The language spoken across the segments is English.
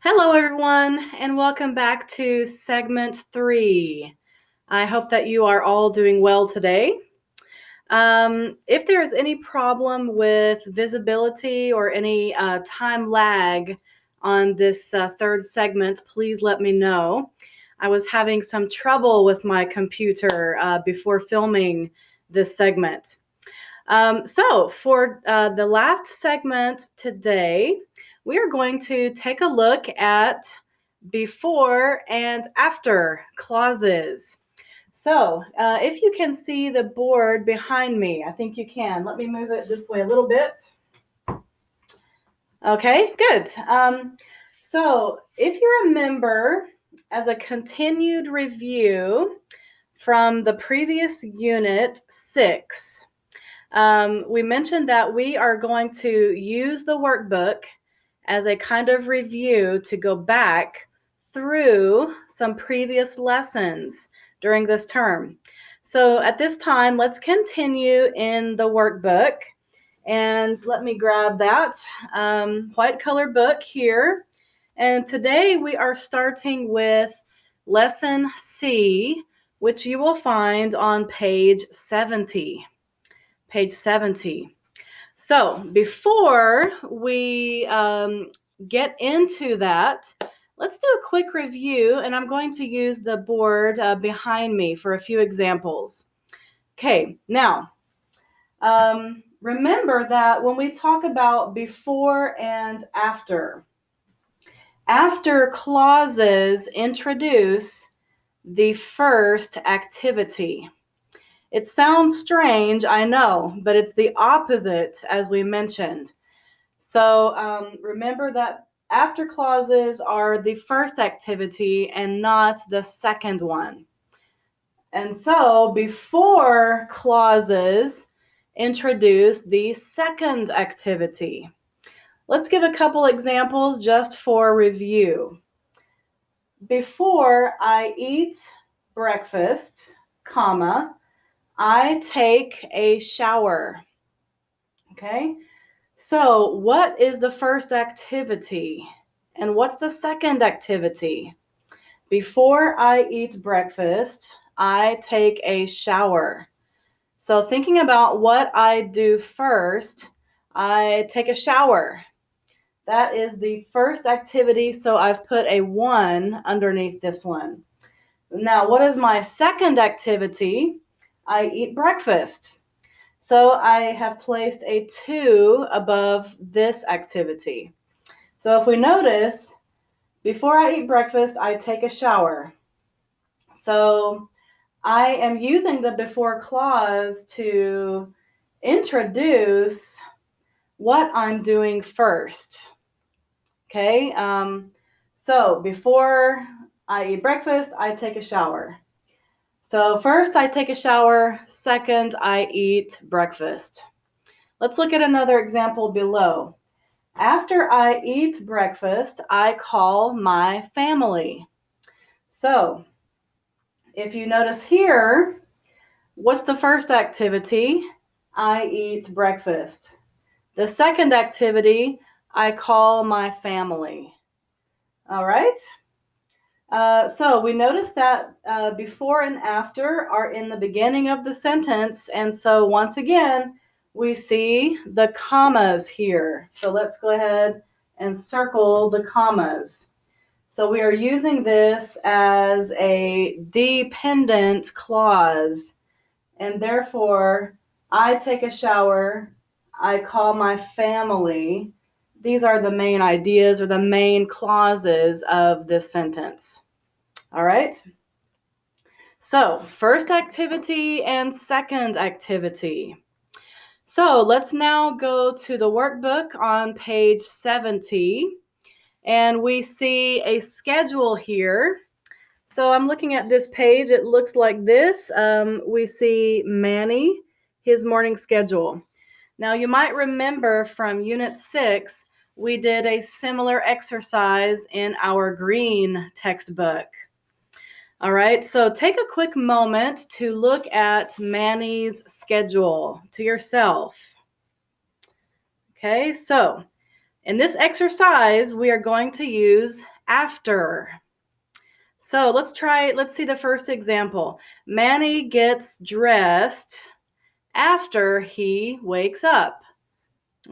Hello, everyone, and welcome back to segment 3. I hope that you are all doing well today. If there is any problem with visibility or any time lag on this third segment, please let me know. I was having some trouble with my computer before filming this segment. So for the last segment today, we are going to take a look at before and after clauses. So if you can see the board behind me, I think you can. Let me move it this way a little bit. Okay, good. So if you remember, as a continued review from the previous unit 6, we mentioned that we are going to use the workbook as a kind of review to go back through some previous lessons during this term. So at this time, let's continue in the workbook. And let me grab that white color book here. And today we are starting with lesson C, which you will find on page 70. Page 70. So before we get into that, let's do a quick review, and I'm going to use the board behind me for a few examples. Okay, now remember that when we talk about before and after clauses introduce the first activity. It sounds strange, I know, but it's the opposite, as we mentioned. So remember that after clauses are the first activity and not the second one. And so before clauses introduce the second activity. Let's give a couple examples just for review. Before I eat breakfast, comma, I take a shower. Okay, so what is the first activity? And what's the second activity? Before I eat breakfast, I take a shower. So thinking about what I do first, I take a shower. That is the first activity, so I've put a 1 underneath this one. Now, what is my second activity? I eat breakfast. So I have placed a 2 above this activity. So if we notice, before I eat breakfast, I take a shower. So I am using the before clause to introduce what I'm doing first. Okay, so before I eat breakfast, I take a shower. So first I take a shower, second I eat breakfast. Let's look at another example below. After I eat breakfast, I call my family. So if you notice here, what's the first activity? I eat breakfast. The second activity, I call my family. All right. So we notice that before and after are in the beginning of the sentence. And so once again, we see the commas here. So let's go ahead and circle the commas. So we are using this as a dependent clause. And therefore, I take a shower, I call my family. These are the main ideas or the main clauses of this sentence. All right. So first activity and second activity. So let's now go to the workbook on page 70. And we see a schedule here. So I'm looking at this page. It looks like this. We see Manny, his morning schedule. Now you might remember from Unit 6, we did a similar exercise in our green textbook. All right, so take a quick moment to look at Manny's schedule to yourself. Okay, so In this exercise, we are going to use after. So let's see the first example. Manny gets dressed after he wakes up.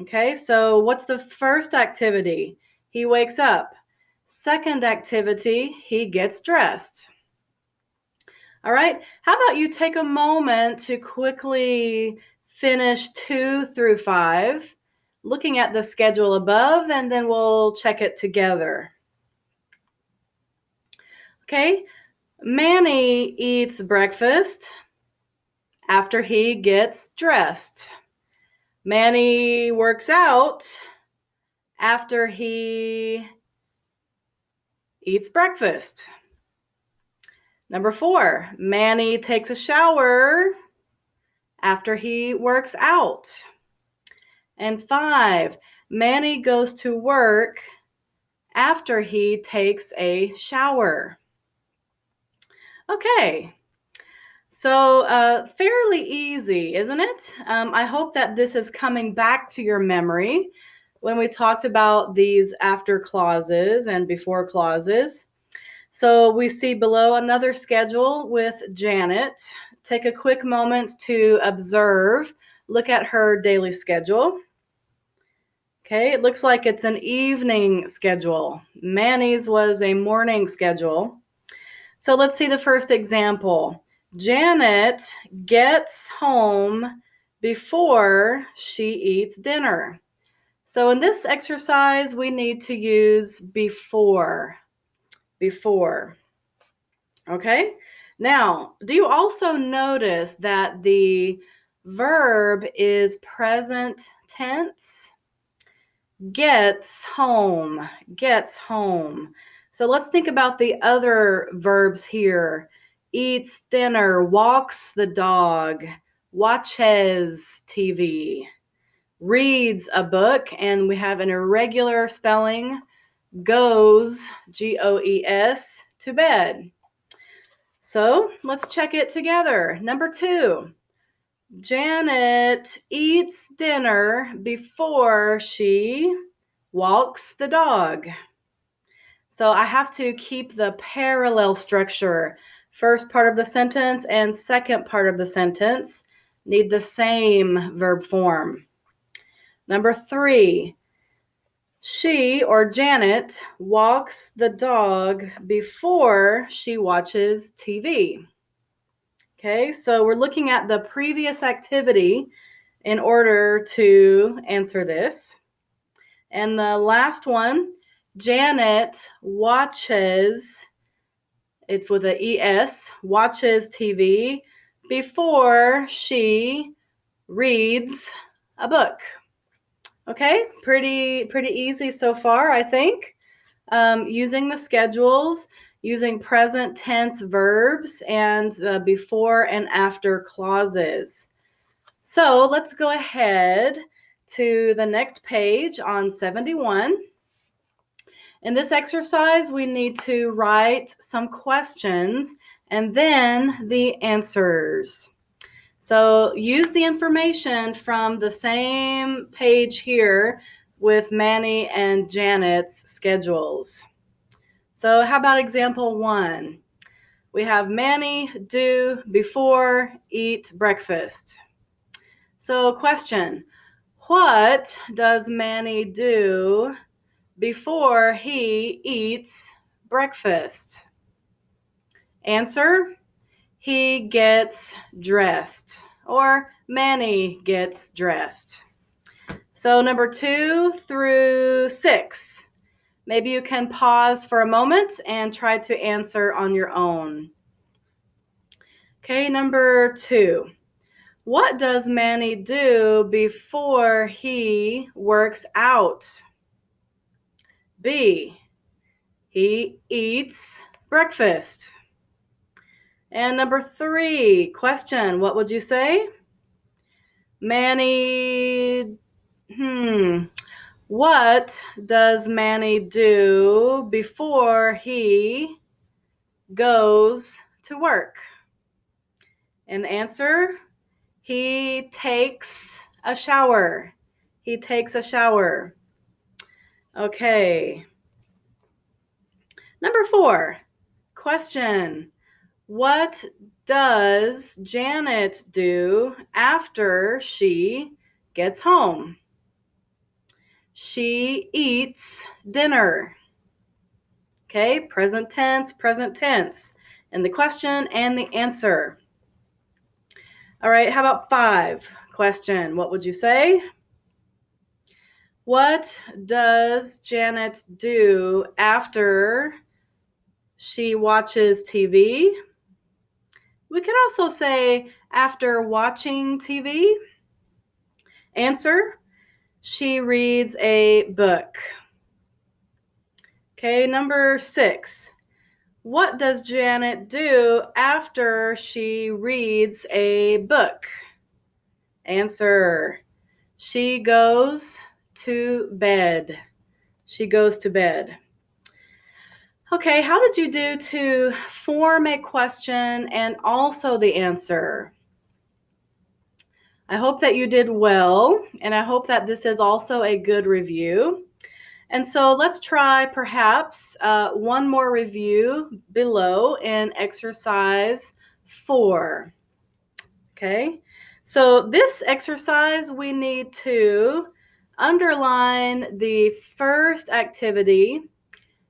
Okay, so what's the first activity? He wakes up. Second activity, he gets dressed. All right, how about you take a moment to quickly finish 2 through 5, looking at the schedule above, and then we'll check it together. Okay, Manny eats breakfast after he gets dressed. Manny works out after he eats breakfast. Number 4, Manny takes a shower after he works out. And 5, Manny goes to work after he takes a shower. Okay, so fairly easy, isn't it? I hope that this is coming back to your memory when we talked about these after clauses and before clauses. So we see below another schedule with Janet. Take a quick moment to observe, look at her daily schedule. Okay, it looks like it's an evening schedule. Manny's was a morning schedule. So let's see the first example. Janet gets home before she eats dinner. So in this exercise, we need to use before. Before. Okay? Now, do you also notice that the verb is present tense? Gets home, gets home. So let's think about the other verbs here. Eats dinner, walks the dog, watches TV, reads a book, and we have an irregular spelling, goes, G-O-E-S, to bed. So let's check it together. Number 2. Janet eats dinner before she walks the dog. So I have to keep the parallel structure. First part of the sentence and second part of the sentence need the same verb form. Number 3, she or Janet walks the dog before she watches TV. Okay, so we're looking at the previous activity in order to answer this. And the last one, Janet watches, it's with a ES, watches TV before she reads a book. Okay, pretty easy so far, I think. Using the schedules, using present tense verbs, and before and after clauses. So let's go ahead to the next page on 71. In this exercise, we need to write some questions and then the answers. So use the information from the same page here with Manny and Janet's schedules. So how about example 1? We have Manny do before eat breakfast. So question, what does Manny do before he eats breakfast? Answer, he gets dressed, or Manny gets dressed. So number 2 through 6. Maybe you can pause for a moment and try to answer on your own. Okay, number 2. What does Manny do before he works out? B, he eats breakfast. And number 3, question, what would you say? Manny, what does Manny do before he goes to work? And answer, he takes a shower. He takes a shower. Okay. Number 4, question. What does Janet do after she gets home? She eats dinner. Okay, present tense, and the question and the answer. All right, how about 5? Question, what would you say? What does Janet do after she watches TV? We could also say after watching TV. Answer, she reads a book. Okay, number 6. What does Janet do after she reads a book? Answer, she goes to bed. She goes to bed. Okay, how did you do to form a question and also the answer? I hope that you did well, and I hope that this is also a good review. And so let's try perhaps one more review below in exercise 4. Okay, so this exercise we need to underline the first activity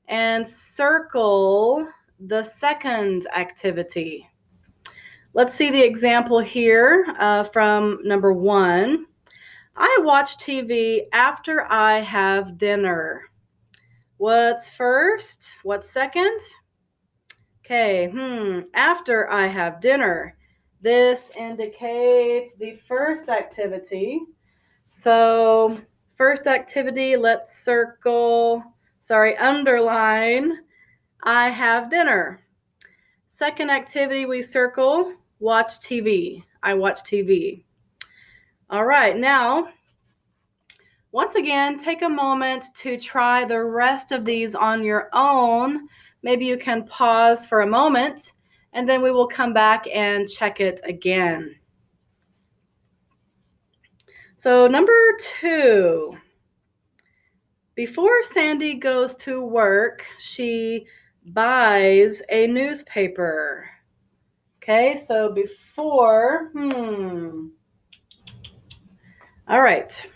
and circle the second activity. Let's see the example here from number 1. I watch TV after I have dinner. What's first? What's second? Okay, after I have dinner. This indicates the first activity. So, first activity, let's underline, I have dinner. Second activity, we circle, watch TV. I watch TV. All right, now, once again, take a moment to try the rest of these on your own. Maybe you can pause for a moment, and then we will come back and check it again. So number 2, before Sandy goes to work, she buys a newspaper. Okay, so before, all right.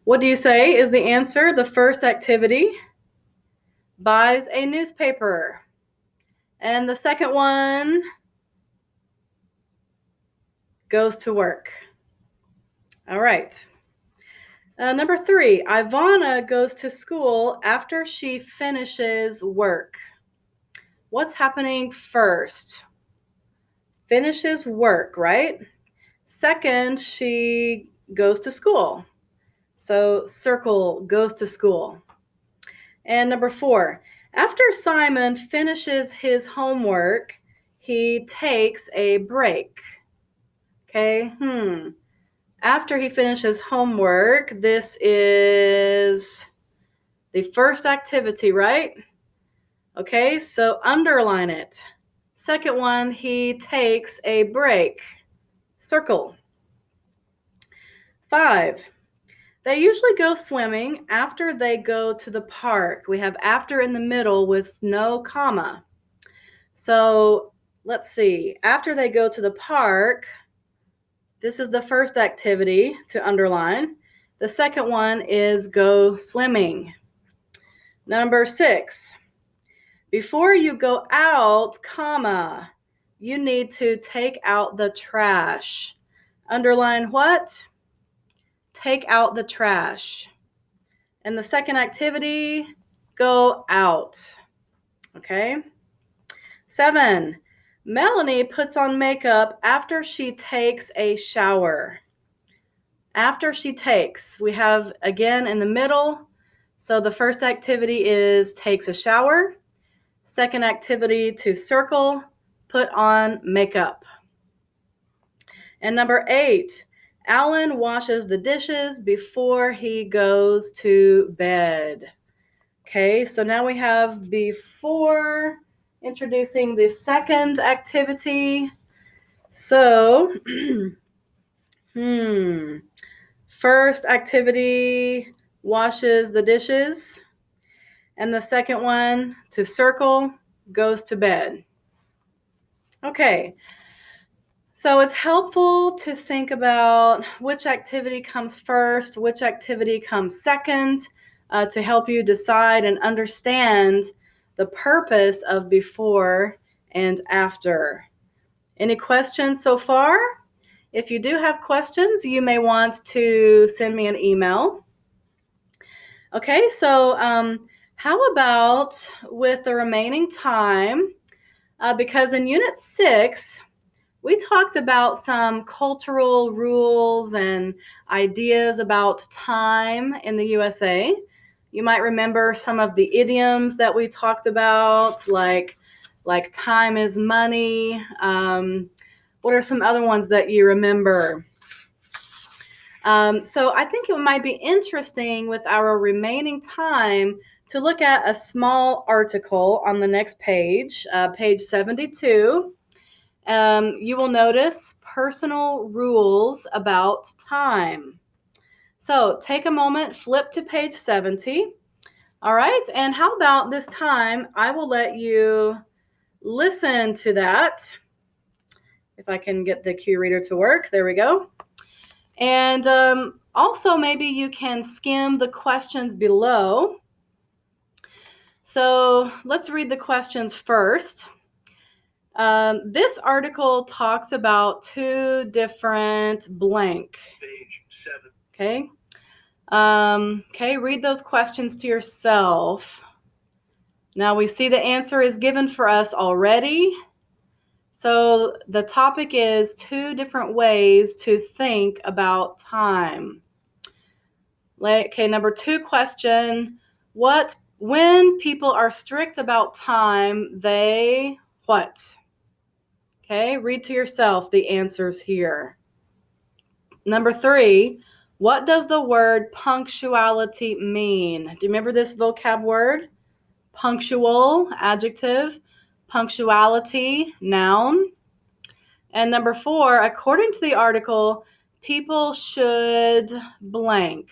What do you say is the answer? The first activity, buys a newspaper. And the second one, goes to work. All right. Number 3, Ivana goes to school after she finishes work. What's happening first? Finishes work, right? Second, she goes to school. So circle, goes to school. And number 4, after Simon finishes his homework, he takes a break. Okay, After he finishes homework, this is the first activity, right? Okay, so underline it. Second one, he takes a break. Circle. 5, they usually go swimming after they go to the park. We have after in the middle with no comma. So let's see. After they go to the park, this is the first activity to underline. The second one is go swimming. Number 6, before you go out, comma, you need to take out the trash. Underline what? Take out the trash. And the second activity, go out. Okay? 7, Melanie puts on makeup after she takes a shower. After she takes, we have again in the middle. So the first activity is takes a shower. Second activity to circle, put on makeup. And number 8, Alan washes the dishes before he goes to bed. Okay, so now we have before introducing the second activity. So, first activity, washes the dishes. And the second one, to circle, goes to bed. Okay, so it's helpful to think about which activity comes first, which activity comes second, to help you decide and understand the purpose of before and after. Any questions so far? If you do have questions, you may want to send me an email. Okay, so how about with the remaining time? Because in Unit 6, we talked about some cultural rules and ideas about time in the USA. You might remember some of the idioms that we talked about, like time is money. What are some other ones that you remember? So I think it might be interesting with our remaining time to look at a small article on the next page, page 72. You will notice personal rules about time. So take a moment, flip to page 70. All right, and how about this time I will let you listen to that. If I can get the cue reader to work, there we go. And also maybe you can skim the questions below. So let's read the questions first. This article talks about two different blank. Page 7. Okay. Okay, read those questions to yourself. Now we see the answer is given for us already. So the topic is two different ways to think about time. Okay, number 2 question. When people are strict about time, they what? Okay, read to yourself the answers here. Number 3, what does the word punctuality mean? Do you remember this vocab word? Punctual, adjective. Punctuality, noun. And number 4, according to the article, people should blank.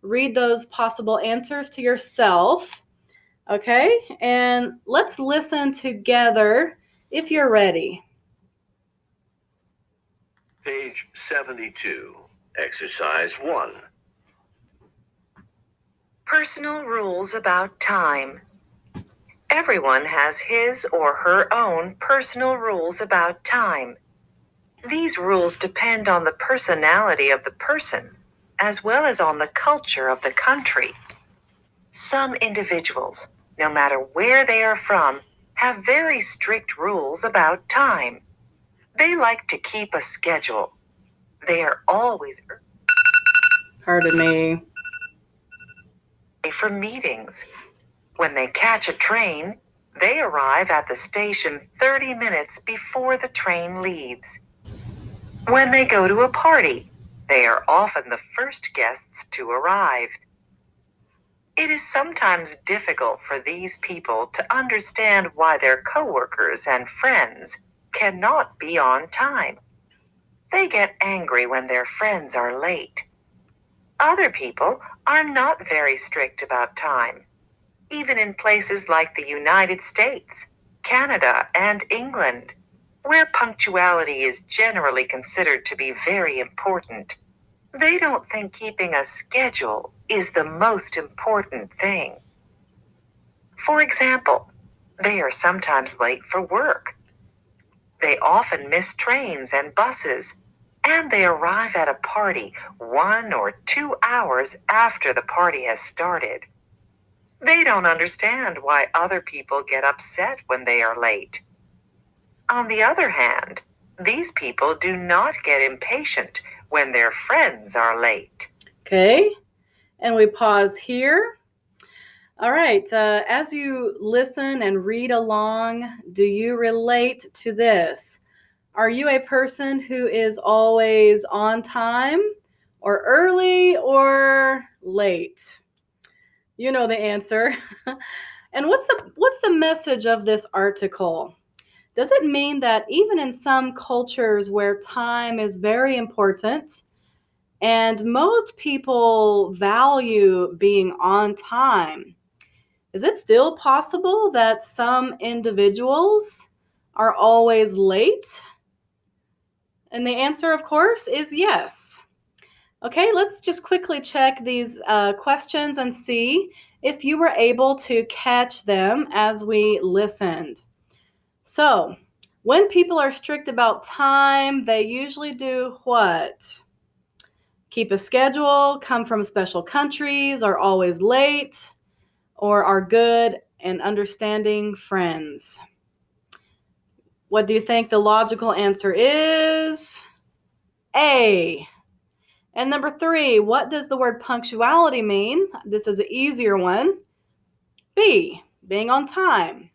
Read those possible answers to yourself. Okay, and let's listen together if you're ready. Page 72. Exercise 1. Personal rules about time. Everyone has his or her own personal rules about time. These rules depend on the personality of the person, as well as on the culture of the country. Some individuals, no matter where they are from, have very strict rules about time. They like to keep a schedule. They are always Pardon me. for meetings. When they catch a train, they arrive at the station 30 minutes before the train leaves. When they go to a party, they are often the first guests to arrive. It is sometimes difficult for these people to understand why their coworkers and friends cannot be on time. They get angry when their friends are late. Other people are not very strict about time. Even in places like the United States, Canada, and England, where punctuality is generally considered to be very important, they don't think keeping a schedule is the most important thing. For example, they are sometimes late for work. They often miss trains and buses, and they arrive at a party 1 or 2 hours after the party has started. They don't understand why other people get upset when they are late. On the other hand, these people do not get impatient when their friends are late. Okay, and we pause here. All right, as you listen and read along, do you relate to this? Are you a person who is always on time, or early, or late? You know the answer. And what's the message of this article? Does it mean that even in some cultures where time is very important And most people value being on time. Is it still possible that some individuals are always late? And the answer, of course, is yes. Okay, let's just quickly check these questions and see if you were able to catch them as we listened. So, when people are strict about time, they usually do what? Keep a schedule, come from special countries, are always late, or are good and understanding friends. What do you think the logical answer is? A. And number 3, what does the word punctuality mean? This is an easier one. B. Being on time.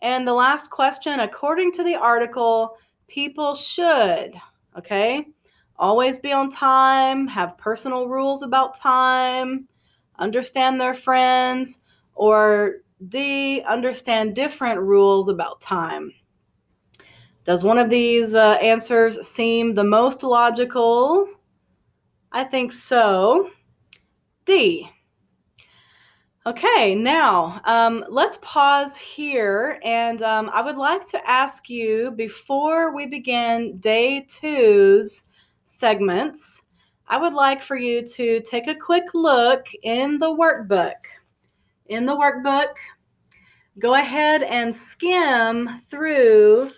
And the last question, according to the article, people should, okay, always be on time, have personal rules about time, understand their friends, or D, understand different rules about time. Does one of these answers seem the most logical? I think so. D. Okay, now let's pause here, and I would like to ask you, before we begin day 2's segments, I would like for you to take a quick look in the workbook. In the workbook, go ahead and skim through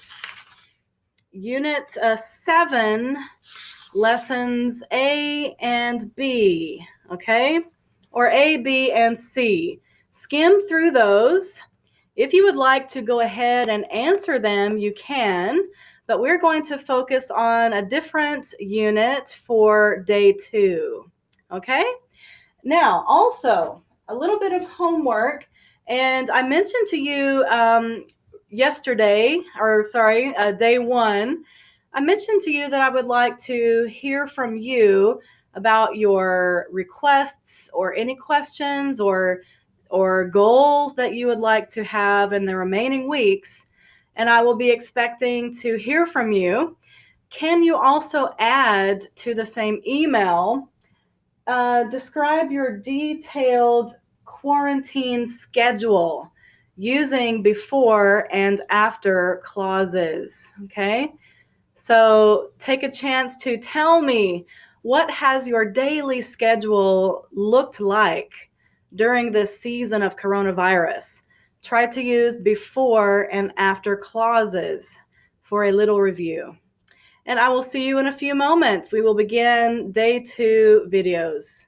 Unit 7, Lessons A and B, okay? Or A, B, and C. Skim through those. If you would like to go ahead and answer them, you can, but we're going to focus on a different unit for day 2, okay? Now, also, a little bit of homework, and I mentioned to you day 1, I mentioned to you that I would like to hear from you about your requests or any questions or goals that you would like to have in the remaining weeks, and I will be expecting to hear from you. Can you also add to the same email, describe your detailed quarantine schedule using before and after clauses, okay? So take a chance to tell me, what has your daily schedule looked like during this season of coronavirus? Try to use before and after clauses for a little review. And I will see you in a few moments. We will begin day 2 videos.